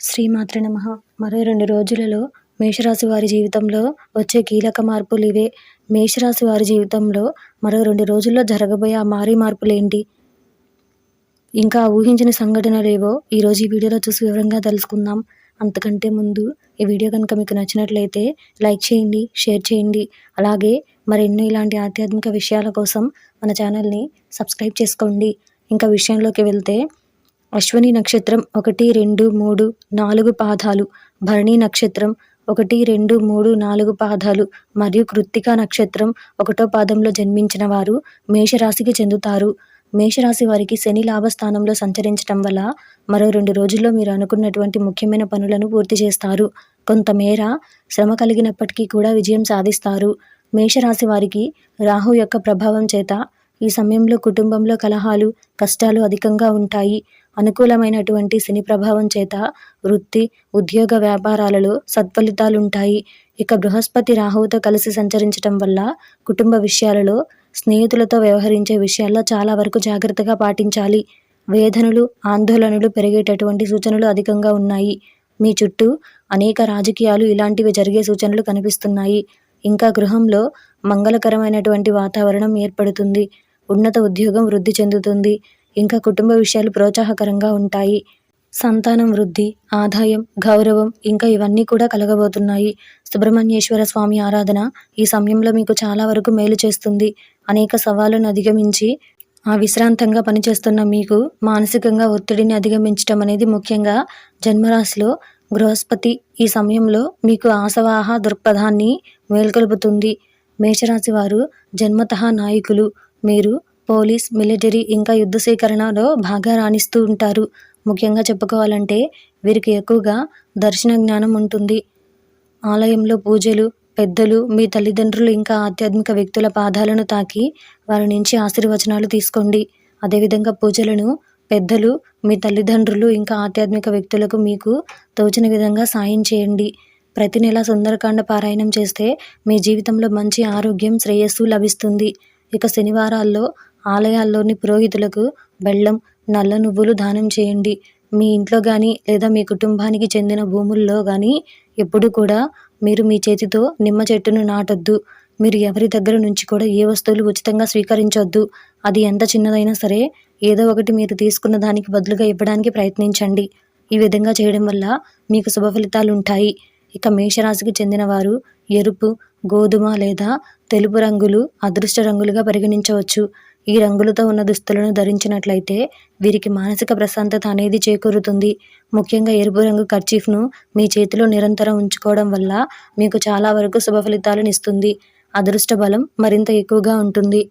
శ్రీమాత్రే నమః. మరో 2 రోజులలో మేషరాశి వారి జీవితంలో వచ్చే కీలక మార్పులు ఇవే. మేషరాశి వారి జీవితంలో మరో 2 రోజుల్లో జరగబోయే ఆ మార్పులేంటి? ఇంకా ఊహించని సంఘటనలేవో ఈరోజు ఈ వీడియోలో చూసి వివరంగా తెలుసుకుందాం. అంతకంటే ముందు ఈ వీడియో కనుక మీకు నచ్చినట్లయితే లైక్ చేయండి, షేర్ చేయండి. అలాగే మరెన్నో ఇలాంటి ఆధ్యాత్మిక విషయాల కోసం మన ఛానల్ని సబ్స్క్రైబ్ చేసుకోండి. ఇంకా విషయంలోకి వెళ్తే, అశ్విని నక్షత్రం 1, 2, 3, 4 పాదాలు, భరణి నక్షత్రం 1, 2, 3, 4 పాదాలు మరియు కృత్తిక నక్షత్రం 1వ పాదంలో జన్మించిన వారు మేషరాశికి చెందుతారు. మేషరాశి వారికి శని లాభస్థానంలో సంచరించడం వల్ల మరో 2 రోజుల్లో మీరు అనుకున్నటువంటి ముఖ్యమైన పనులను పూర్తి చేస్తారు. కొంతమేర శ్రమ కలిగినప్పటికీ కూడా విజయం సాధిస్తారు. మేషరాశి వారికి రాహు యొక్క ప్రభావం చేత ఈ సమయంలో కుటుంబంలో కలహాలు, కష్టాలు అధికంగా ఉంటాయి. అనుకూలమైనటువంటి శని ప్రభావం చేత వృత్తి, ఉద్యోగ, వ్యాపారాలలో సత్ఫలితాలుంటాయి. ఇక బృహస్పతి రాహువుతో కలిసి సంచరించడం వల్ల కుటుంబ విషయాలలో, స్నేహితులతో వ్యవహరించే విషయాల్లో చాలా వరకు జాగ్రత్తగా పాటించాలి. వేదనలు, ఆందోళనలు పెరిగేటటువంటి సూచనలు అధికంగా ఉన్నాయి. మీ చుట్టూ అనేక రాజకీయాలు ఇలాంటివి జరిగే సూచనలు కనిపిస్తున్నాయి. ఇంకా గృహంలో మంగళకరమైనటువంటి వాతావరణం ఏర్పడుతుంది. ఉన్నత ఉద్యోగం వృద్ధి చెందుతుంది. ఇంకా కుటుంబ విషయాలు ప్రోత్సాహకరంగా ఉంటాయి. సంతానం వృద్ధి, ఆదాయం, గౌరవం ఇంకా ఇవన్నీ కూడా కలగబోతున్నాయి. సుబ్రహ్మణ్యేశ్వర స్వామి ఆరాధన ఈ సమయంలో మీకు చాలా వరకు మేలు చేస్తుంది. అనేక సవాళ్లను అధిగమించి విశ్రాంతంగా పనిచేస్తున్న మీకు మానసికంగా ఒత్తిడిని అధిగమించడం అనేది ముఖ్యంగా జన్మరాశిలో బృహస్పతి ఈ సమయంలో మీకు ఆశావాహ దృక్పథాన్ని మేల్కొల్పుతుంది. మేషరాశి వారు జన్మతః నాయకులు. మీరు పోలీస్, మిలిటరీ ఇంకా యుద్ధ సేకరణలో బాగా రాణిస్తూ ఉంటారు. ముఖ్యంగా చెప్పుకోవాలంటే వీరికి ఎక్కువగా దర్శన జ్ఞానం ఉంటుంది. ఆలయంలో పూజలు, పెద్దలు, మీ తల్లిదండ్రులు ఇంకా ఆధ్యాత్మిక వ్యక్తుల పాదాలను తాకి వారి నుంచి ఆశీర్వచనాలు తీసుకోండి. అదేవిధంగా పూజలను పెద్దలు, మీ తల్లిదండ్రులు ఇంకా ఆధ్యాత్మిక వ్యక్తులకు మీకు తోచిన విధంగా సాయం చేయండి. ప్రతి నెల సుందరకాండ పారాయణం చేస్తే మీ జీవితంలో మంచి ఆరోగ్యం, శ్రేయస్సు లభిస్తుంది. ఇక శనివారాల్లో ఆలయాల్లోని పురోహితులకు బెల్లం, నల్ల నువ్వులు దానం చేయండి. మీ ఇంట్లో కానీ లేదా మీ కుటుంబానికి చెందిన భూముల్లో కానీ ఎప్పుడు కూడా మీరు మీ చేతితో నిమ్మ చెట్టును నాటొద్దు. మీరు ఎవరి దగ్గర నుంచి కూడా ఏ వస్తువులు ఉచితంగా స్వీకరించొద్దు. అది ఎంత చిన్నదైనా సరే ఏదో ఒకటి మీరు తీసుకున్న దానికి బదులుగా ఇవ్వడానికి ప్రయత్నించండి. ఈ విధంగా చేయడం వల్ల మీకు శుభ ఫలితాలు ఉంటాయి. ఇక మేషరాశికి చెందిన వారు ఎరుపు, గోధుమ లేదా తెలుపు రంగులు అదృష్ట రంగులుగా పరిగణించవచ్చు. ఈ రంగులతో ఉన్న దుస్తులను ధరించినట్లయితే వీరికి మానసిక ప్రశాంతత అనేది చేకూరుతుంది. ముఖ్యంగా ఎరుపు రంగు కర్చీఫ్ను మీ చేతిలో నిరంతరం ఉంచుకోవడం వల్ల మీకు చాలా వరకు శుభ ఫలితాలను ఇస్తుంది. అదృష్ట బలం మరింత ఎక్కువగా ఉంటుంది.